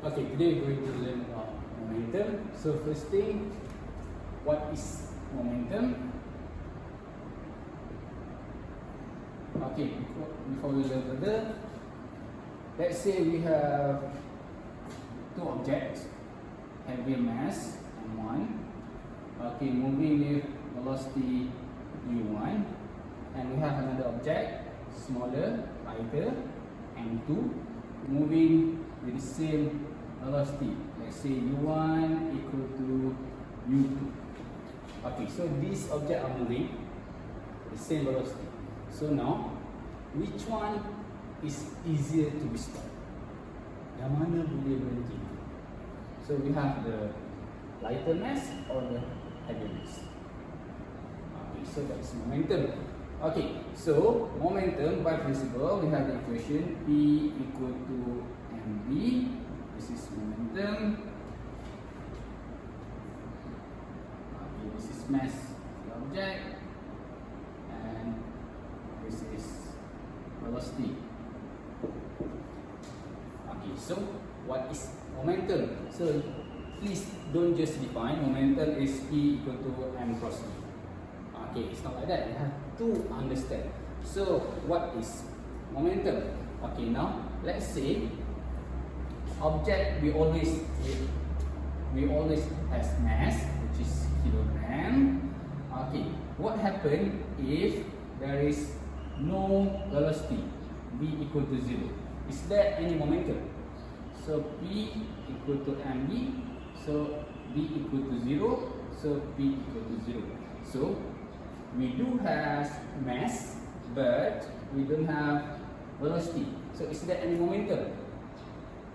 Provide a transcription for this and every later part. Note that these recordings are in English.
Okay, today we're going to learn about momentum. So first thing, what is momentum? Okay, before we learn further, let's say we have two objects, heavier mass m1, okay, moving with velocity u1, and we have another object, smaller, lighter, m2, moving with the same velocity. Let's say u1 equal to u2. Okay, so these objects are moving with the same velocity. So now, which one is easier to be stopped? Yang mana boleh berhenti? So we have the lighter mass or the heavier mass. Okay, so that's momentum. Okay, so momentum by principle, we have the equation P equal to mv. This is momentum. Okay, this is mass of the object, and this is velocity. Okay, so what is momentum? So please don't just define momentum is P equal to m cross v. Okay, it's not like that. You have to understand. So what is momentum? Okay, now let's say object we always has mass, which is kilogram. Okay, what happen if there is no velocity, v equal to 0? Is there any momentum? So P equal to mv, so v equal to 0, so P equal to 0. So we do have mass, but we don't have velocity. So is there any momentum?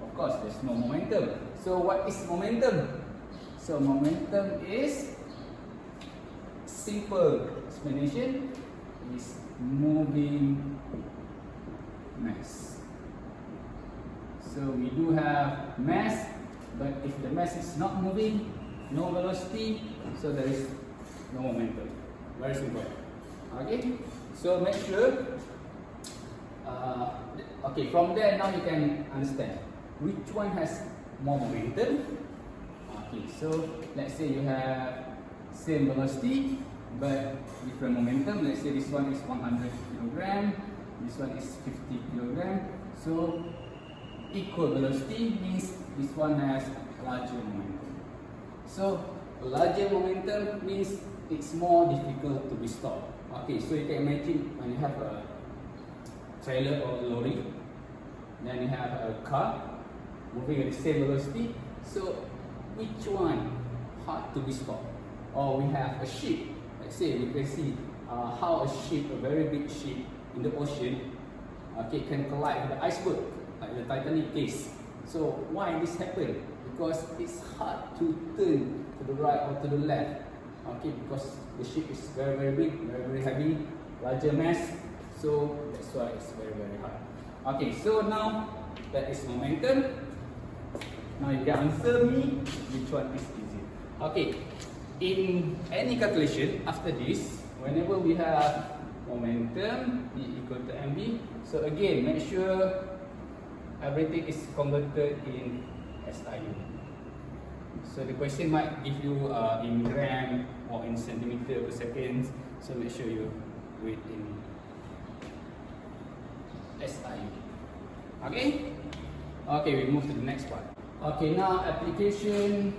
Of course, there's no momentum. So what is momentum? So momentum is, simple explanation, is moving mass. So we do have mass, but if the mass is not moving, no velocity, so there is no momentum. Very simple. Okay, so make sure. Okay, from there now you can understand which one has more momentum. Okay, so let's say you have same velocity but different momentum. Let's say this one is 100 kilogram, this one is 50 kilogram. So equal velocity means this one has larger momentum. So larger momentum means it's more difficult to be stopped. Okay, so you can imagine when you have a trailer or a lorry, then you have a car moving at the same velocity. So which one hard to be stopped? Or we have a ship. Let's say we can see how a ship, a very big ship in the ocean, okay, can collide with the iceberg, like the Titanic case. So why this happen? Because it's hard to turn to the right or to the left. Okay, because the ship is very, very big, very, very heavy, larger mass. So that's why it's very, very hard. Okay, so now that is momentum. Now you can answer me which one is easier. Okay, in any calculation after this, whenever we have momentum P equal to mv, so again make sure everything is converted in SIU. So the question might give you in gram or in centimeter per second. So make sure you do it in SIU. Okay? Okay, we move to the next part. Okay, now application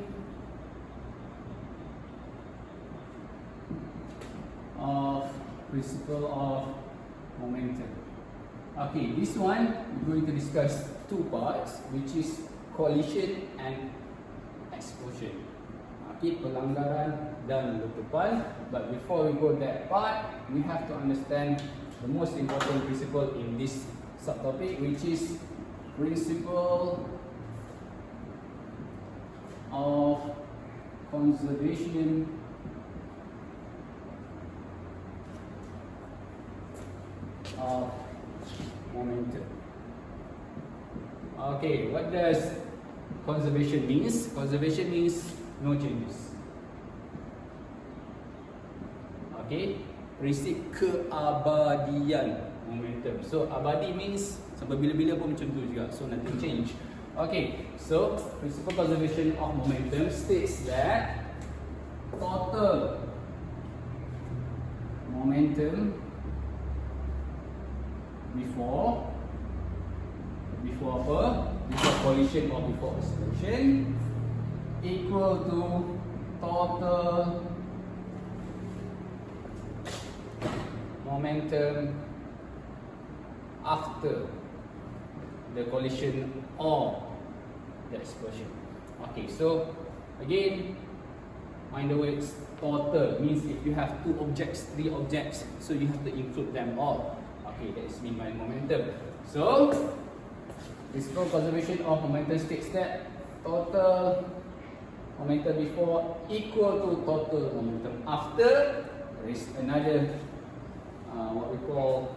of principle of momentum. Okay, this one we're going to discuss two parts, which is collision and explosion. Okay, pelanggaran dan letupan. But before we go that part, we have to understand the most important principle in this subtopic, which is principle of conservation of momentum. Okay, what does conservation means? Conservation means no changes. Okay, prinsip keabadian momentum. So abadi means sampai bila-bila pun macam tu juga. So nothing change. Okay, so principal conservation of momentum states that total momentum before apa? Before collision or before acceleration equal to total momentum after the collision or the explosion. Okay, so again, mind the words total means if you have 2 objects, 3 objects, so you have to include them all. Okay, that is mean by momentum. So, principal conservation of momentum states that total momentum before equal to total momentum after. There is another what we call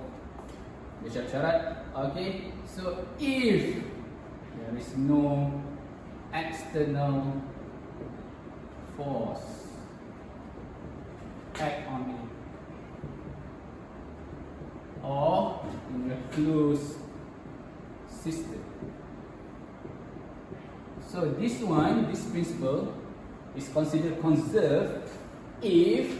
the syarat. Okay, so if there is no external force act on it, or in a closed system. So this principle is considered conserved if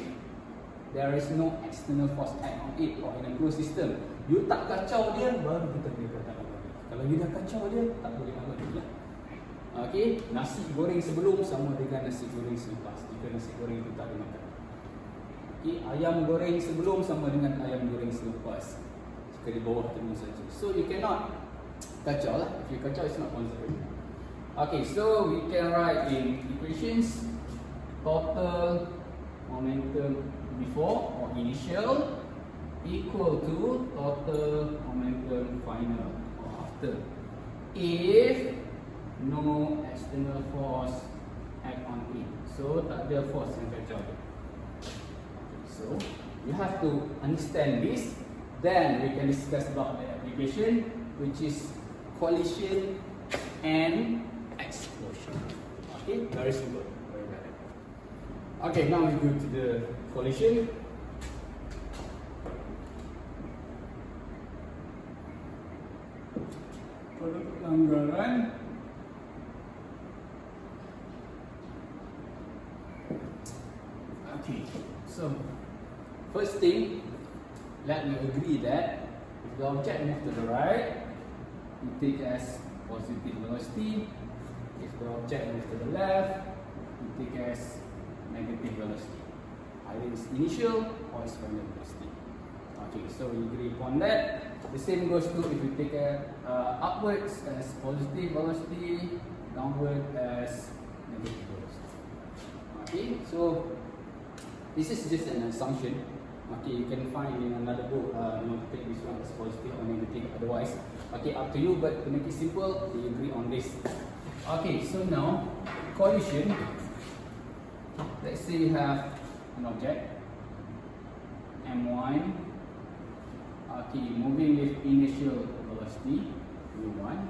there is no external force act on it or in a closed system. You tak kacau dia, baru kita boleh kata apa. Kalau you dah kacau dia, tak boleh apa lah. Okay, nasi goreng sebelum sama dengan nasi goreng selepas. Jika nasi goreng itu tak dimakan. Okay, ayam goreng sebelum sama dengan ayam goreng selepas. Jika di bawah terus saja. So you cannot kacau lah. If you kacau, it's not conserved. Okay, so we can write in equations total momentum before or initial equal to total momentum final or after if no external force act on it. So tak ada force yang kacau. So you have to understand this, then we can discuss about the application, which is collision and explosion. Okay, very simple. Very bad. Okay, now we go to the collision. Produk pelanggaran. Okay, so first thing, let me agree that if the object moves to the right, we take as positive velocity. If the object moves to the left, we take as negative velocity. Either it's initial or it's final velocity. Okay, so we agree upon that. The same goes to if you take upwards as positive velocity, downward as negative velocity. Okay, so this is just an assumption. Okay, you can find in another book, take this one as positive or negative. Otherwise, okay, up to you. But to make it simple, we agree on this. Okay, so now collision. Let's say you have an object M1. Okay, moving with initial velocity U1,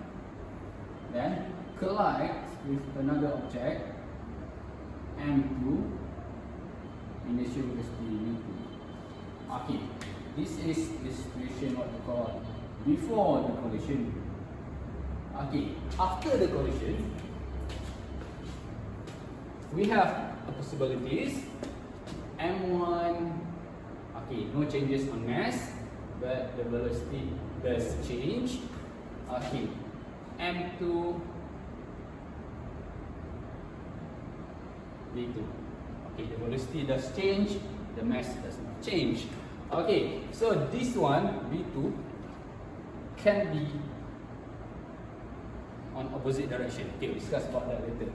then collides with another object M2. Initial velocity U2. Okay, this is the situation what we call before the collision. Okay, after the collision, we have possibilities. M1, okay, no changes on mass, but the velocity does change. Okay, M2, V2. Okay, the velocity does change, the mass does not change. Okay, so this one, V2, can be on opposite direction. Okay, we'll discuss about that later.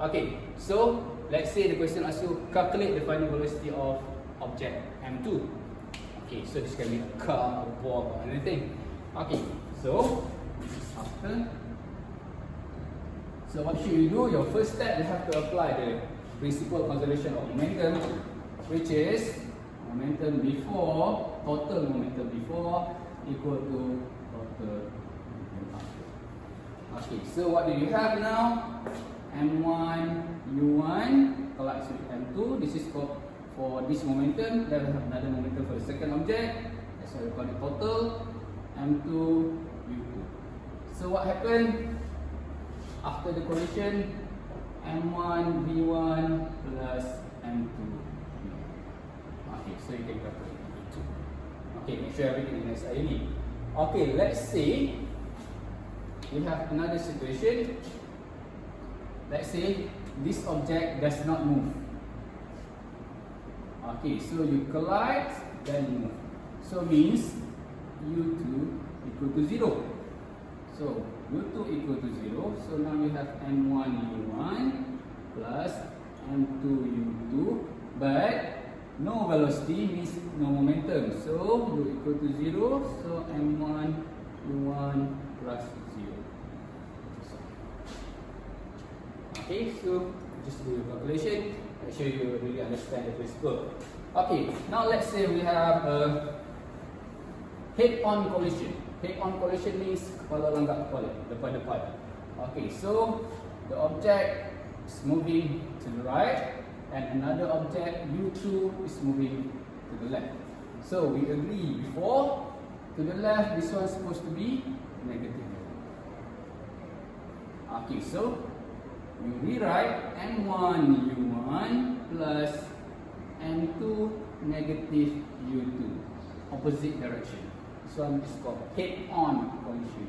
Okay, so let's say the question asks you calculate the final velocity of object M2. Okay, so this can be a car, a ball, or anything. Okay, so this is after. So what should you do? Your first step, you have to apply the principal conservation of momentum, which is momentum before, total momentum before equal to total momentum after. Okay, so what do you have now? M1, U1 collides with M2. This is for this momentum. Then we have another momentum for the second object. That's why we call it total. M2, U2. So what happened? after the collision, M1 V1 plus M2 V1. Okay, so you can calculate V2. Okay, make sure everything is INE. Okay, let's say we have another situation. Let's say this object does not move. Okay, so you collide, then you move. So means U2 equal to 0. So U2 equal to 0. So now you have M1 U1 plus M2 U2, but no velocity means no momentum. So U equal to 0. So M1 U1 plus 0. Okay, so just do your calculation. Make sure you really understand the principle. Okay, now let's say we have a head-on collision. Head-on collision means kepala langgar kepala, depan-depan. Okay, so the object is moving to the right and another object U2 is moving to the left. So we agree before, to the left this one is supposed to be negative. Okay, so we rewrite M1 U1 plus M2 negative U2, opposite direction. This one is called head-on collision.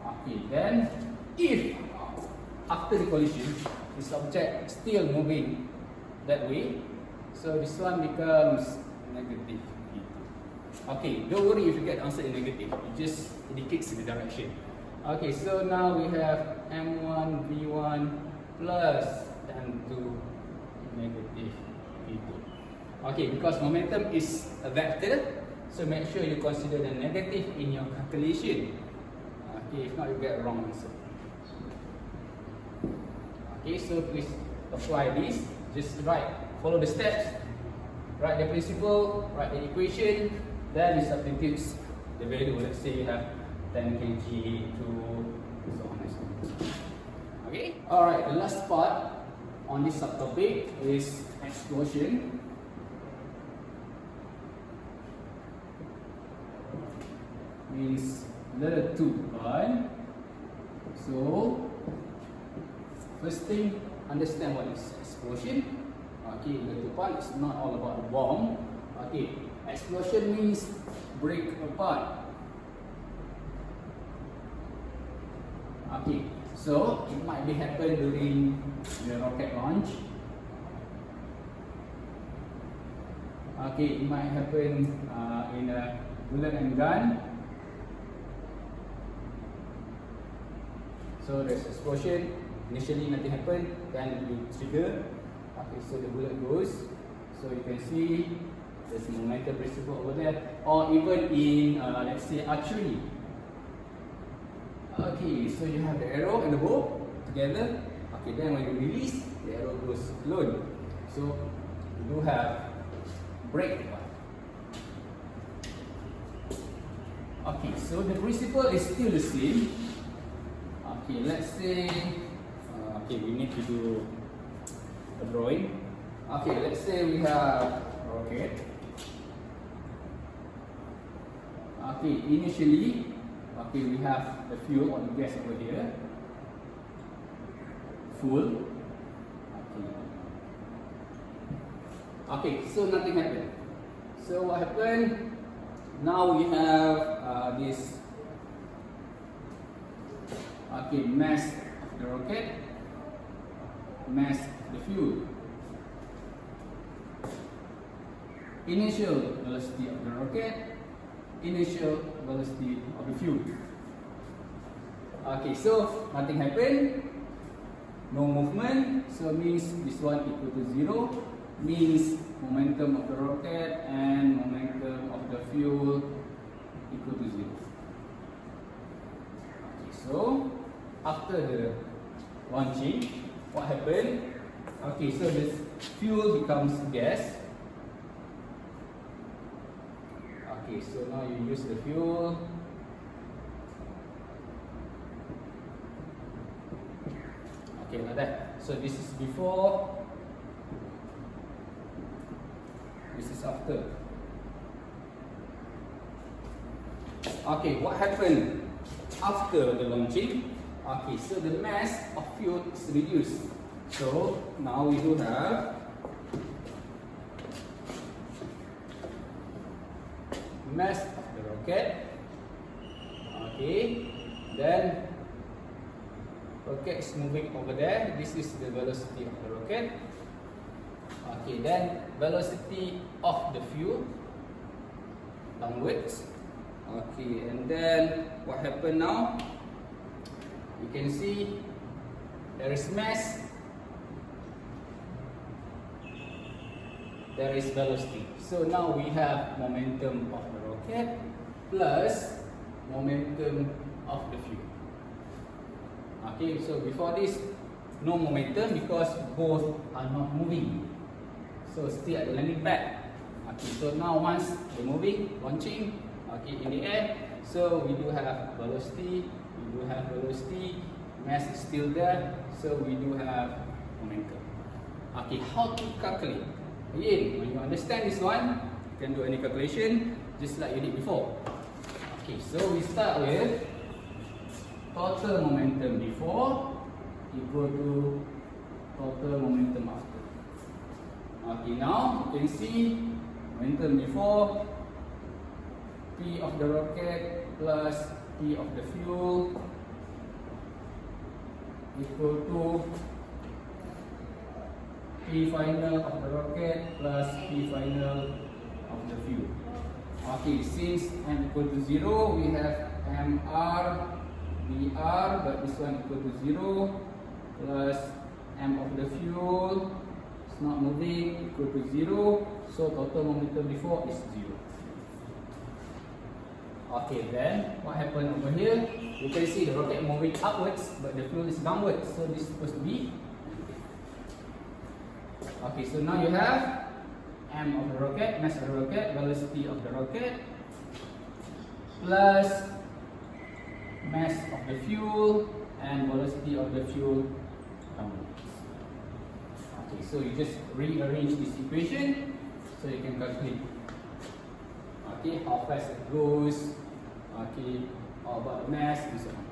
Okay, then if after the collision this object is still moving that way, so this one becomes negative U2. Okay, don't worry if you get answer in negative, it just indicates the direction. Okay, so now we have M1 V1 plus M2 negative V2. Okay, because momentum is a vector, so make sure you consider the negative in your calculation. Okay, if not you get a wrong answer. Okay, so please apply this. Just follow the steps, write the principle, write the equation, then you substitute the value. Let's say you have 10 kg to so on and so on. Okay, alright, the last part on this subtopic is explosion. Means letter 2, right? So first thing, understand what is explosion. Okay, letter 1 is not all about the bomb. Okay, explosion means break apart. Okay, so it might be happen during the rocket launch. Okay, it might happen in a bullet and gun. So there's explosion. Initially nothing happened, then you trigger. Okay, so the bullet goes. So you can see there's momentum principle over there, or even in let's say archery. Okay, so you have the arrow and the bow together. Okay, then when you release, the arrow goes alone. So you do have break. Okay, so the principle is still the same. Okay, let's say okay, we need to do a drawing. Okay, let's say we have a rocket. Okay, initially, okay, we have the fuel or the gas over here, full. Okay, so nothing happened. So what happened? Now we have this mass of the rocket, mass of the fuel. Initial velocity of the rocket, initial velocity of the fuel. Okay, so nothing happened, no movement, so means this one equal to 0, means momentum of the rocket and momentum of the fuel equal to 0. Okay, so after the launching, what happened? Okay, so this fuel becomes gas. Okay, so now you use the fuel. Okay, like that. So this is before, this is after. Okay, what happened after the launching. Okay, so the mass of fuel is reduced. So now we do have mass of the rocket. Okay, then rocket is moving over there. This is the velocity of the rocket. Okay, then velocity of the fuel downwards. Okay, and then what happened now? You can see there is mass, there is velocity. So now we have momentum of the rocket plus momentum of the fuel. Okay, so before this, no momentum because both are not moving. So still at the landing pad. Okay, so now once they're moving, launching, okay, in the air, so we do have velocity, mass is still there, so we do have momentum. Okay, how to calculate? Again, when you understand this one, you can do any calculation just like you did before. Okay, so we start with total momentum before equal to total momentum after. Okay, now you can see momentum before P of the rocket plus P of the fuel equal to P final of the rocket plus P final of the fuel. Okay, since M equal to 0, we have MR, VR, but this one equal to 0 plus M of the fuel, it's not moving, equal to 0, so total momentum before is 0. Okay, then what happened over here? You can see the rocket moving upwards, but the fuel is downwards, so this is supposed to be. Okay, so now you have M of the rocket, mass of the rocket, velocity of the rocket, plus mass of the fuel and velocity of the fuel downwards. Okay, so you just rearrange this equation so you can calculate. Okay, how fast it goes, okay, how about the mass and so on.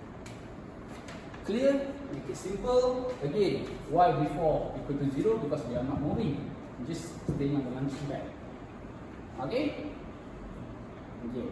Clear? Make it simple. Again, why before equal to 0? Because we are not moving. Just staying on the launching pad. Okay? Okay.